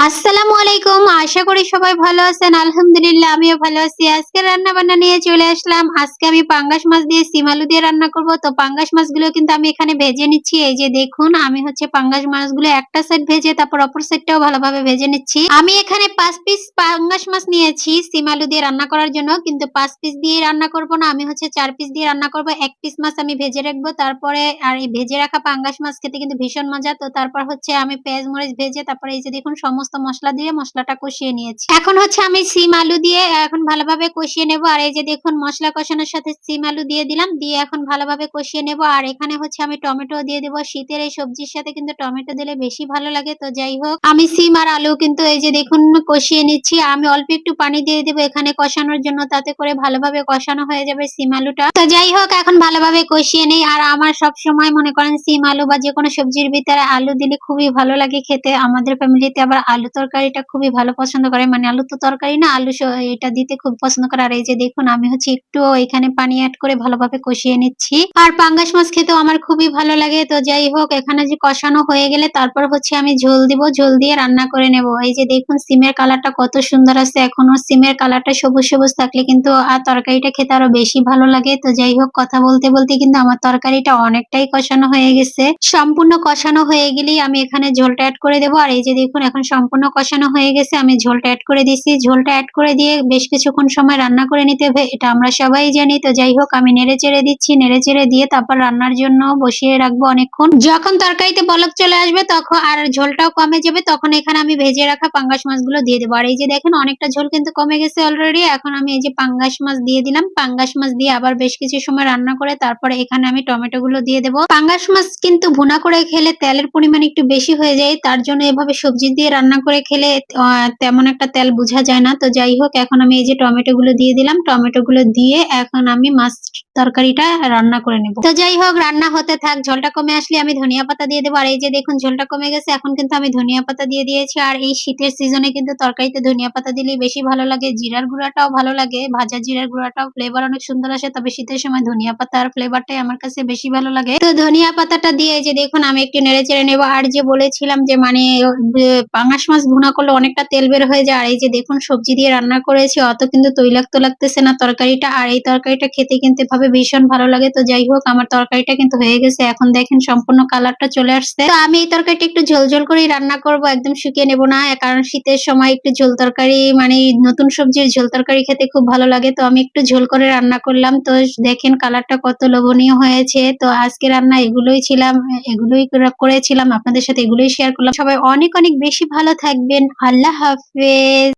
আসসালামু আলাইকুম। আশা করি সবাই ভালো আছেন। আলহামদুলিল্লাহ আমিও ভালো আছি। আজকে রান্না বান্না নিয়ে চলে আসলাম। আজকে আমি পাঙ্গাস মাছ দিয়ে সিম আলু দিয়ে রান্না করব। তো পাঙ্গাস মাছগুলো কিন্তু আমি এখানে ভেজে নিচ্ছি। এই যে দেখুন আমি হচ্ছে পাঙ্গাস মাছগুলো একটা সাইড ভেজে তারপর অপর সাইডটাও ভালোভাবে ভেজে নিচ্ছি। আমি এখানে ৫ পিস পাঙ্গাস মাছ নিয়েছি সিম আলু দিয়ে রান্না করার জন্য। কিন্তু ৫ পিস দিয়ে রান্না করব না। আমি হচ্ছে ৪ পিস দিয়ে রান্না করব। ১ পিস মাছ আমি ভেজে রাখবো। তারপরে আর এই ভেজে রাখা পাঙ্গাস মাছ খেতে কিন্তু ভীষণ মজা। তো তারপর হচ্ছে আমি পেঁয়াজ মরিচ ভেজে তারপরে এই যে দেখুন সমস্ত মসলা দিয়ে মসলাটা কষিয়ে নিয়েছি। এখন হচ্ছে আমি সিম আলু দিয়ে এখন ভালোভাবে কষিয়ে নেব। আর এই যে দেখুন মসলা কষানোর সাথে সিম আলু দিয়ে দিলাম, দিয়ে এখন ভালোভাবে কষিয়ে নেব। আর এখানে হচ্ছে আমি টমেটো দিয়ে দেব। শীতের এই সবজির সাথে কিন্তু টমেটো দিলে বেশি ভালো লাগে। তো যাই হোক আমি সিম আর আলু কিন্তু এই যে দেখুন কষিয়ে নিচ্ছি। আমি অল্প একটু পানি দিয়ে দেবো এখানে কষানোর জন্য, তাতে করে ভালোভাবে কষানো হয়ে যাবে সিম আলুটা। তো যাই হোক এখন ভালোভাবে কষিয়ে নেই। আর আমার সব সময় মনে করেন সিম আলু বা যে কোনো সবজির ভিতরে আলু দিলে খুবই ভালো লাগে খেতে। আমাদের ফ্যামিলিতে আবার আলু তরকারিটা খুবই ভালো পছন্দ করে, মানে আলু তো তরকারি না, আলু এটা দিতে খুব পছন্দ করে। আর এই যে দেখুন আমি হচ্ছে একটু এখানে পানি অ্যাড করে ভালোভাবে কষিয়ে নিচ্ছি। আর পাঙ্গাস মাছ খেতেও আমার খুবই ভালো লাগে। তো যাই হোক এখানে যে কষানো হয়ে গেলে তারপর হচ্ছে আমি ঝোল দিব, ঝোল দিয়ে রান্না করে নেব। এই যে দেখুন সিমের কালারটা কত সুন্দর আছে। এখনো সিমের কালারটা সবুজ সবুজ থাকলে কিন্তু আর তরকারিটা খেতে আরো বেশি ভালো লাগে। তো যাই হোক কথা বলতে বলতে কিন্তু আমার তরকারিটা অনেকটাই কষানো হয়ে গেছে। সম্পূর্ণ কষানো হয়ে গেলেই আমি এখানে ঝোলটা অ্যাড করে দেবো। আর এই যে দেখুন এখন সম্পূর্ণ কষানো হয়ে গেছে, আমি ঝোলটা অ্যাড করে দিছি। ঝোলটা অ্যাড করে দিয়ে বেশ কিছুক্ষণ সময় রান্না করে নিতে হবে, এটা আমরা সবাই জানি। তো যাই হোক আমি নেড়ে চেড়ে দিচ্ছি, নেড়ে চেড়ে দিয়ে তারপর রান্নার জন্য বসিয়ে রাখবো অনেকক্ষণ। যখন তরকারিতে বলক চলে আসবে তখন আর ঝোলটাও কমে যাবে, তখন এখানে আমি ভেজে রাখা পাঙ্গাস মাছগুলো দিয়ে দেবো। আর এই যে দেখেন অনেকটা ঝোল কিন্তু কমে গেছে অলরেডি। এখন আমি এই যে পাঙ্গাস মাছ দিয়ে দিলাম। পাঙ্গাস মাছ দিয়ে আবার বেশ কিছু সময় রান্না করে তারপরে এখানে আমি টমেটো গুলো দিয়ে দেবো। পাঙ্গাস মাছ কিন্তু ভুনা করে খেলে তেলের পরিমাণ একটু বেশি হয়ে যায়, তার জন্য এভাবে সবজি দিয়ে রান্না করে খেলে তেমন একটা তেল বোঝা যায় না। তো যাই হোক এখন আমি এই যে টমেটো গুলো দিয়ে দিলাম। টমেটো গুলো দিয়ে এখন আমি মাছ তরকারিটা রান্না করে নেব। তো যাই হোক রান্না হতে থাক। ঝোলটা কমে আসলে আমি ধনিয়া পাতা দিয়ে দেবো। আর এই যে দেখুন ঝোলটা কমে গেছে, এখন কিন্তু আমি ধনিয়া পাতা দিয়ে দিয়েছি। আর এই শীতের সিজনে কিন্তু তরকারিতে ধনিয়া পাতা দিলেই বেশি ভালো লাগে। জিরার গুঁড়াটাও ভালো লাগে, ভাজা জিরার গুঁড়াটাও ফ্লেভার অনেক সুন্দর আসে, তবে শীতের সময় ধনিয়া পাতার ফ্লেভারটাই আমার কাছে বেশি ভালো লাগে। তো ধনিয়া পাতাটা দিয়ে এই যে দেখুন আমি একটু নেড়ে চেড়ে নেবো। আর যে বলেছিলাম যে মানে পাঙাশ মাছ ভুনা করলে অনেকটা তেল বের হয়ে যায়। আর এই যে দেখুন সবজি দিয়ে রান্না করেছি, অত কিন্তু তৈলাক্ত লাগতেছে না তরকারিটা। আর এই তরকারিটা খেতে কিন্তু এভাবে ভীষণ ভালো লাগে। তো যাই হোক আমার তরকারিটা কিন্তু হয়ে গেছে, এখন দেখেন সম্পূর্ণ কালারটা চলে আসছে। তো আমি এই তরকারিটা একটু ঝোল ঝোল করেই রান্না করব, একদম শুকিয়ে নেব না, কারণ শীতের সময় একটু ঝোল তরকারি মানে নতুন সবজির ঝোল তরকারি খেতে খুব ভালো লাগে। তো আমি একটু ঝোল করে রান্না করলাম। তো দেখেন কালারটা কত লোভনীয় হয়েছে। তো আজকে রান্না এগুলোই করেছিলাম আপনাদের সাথে, এগুলোই শেয়ার করলাম। সবাই অনেক অনেক বেশি ভালো থাকবেন। আল্লাহ হাফেজ।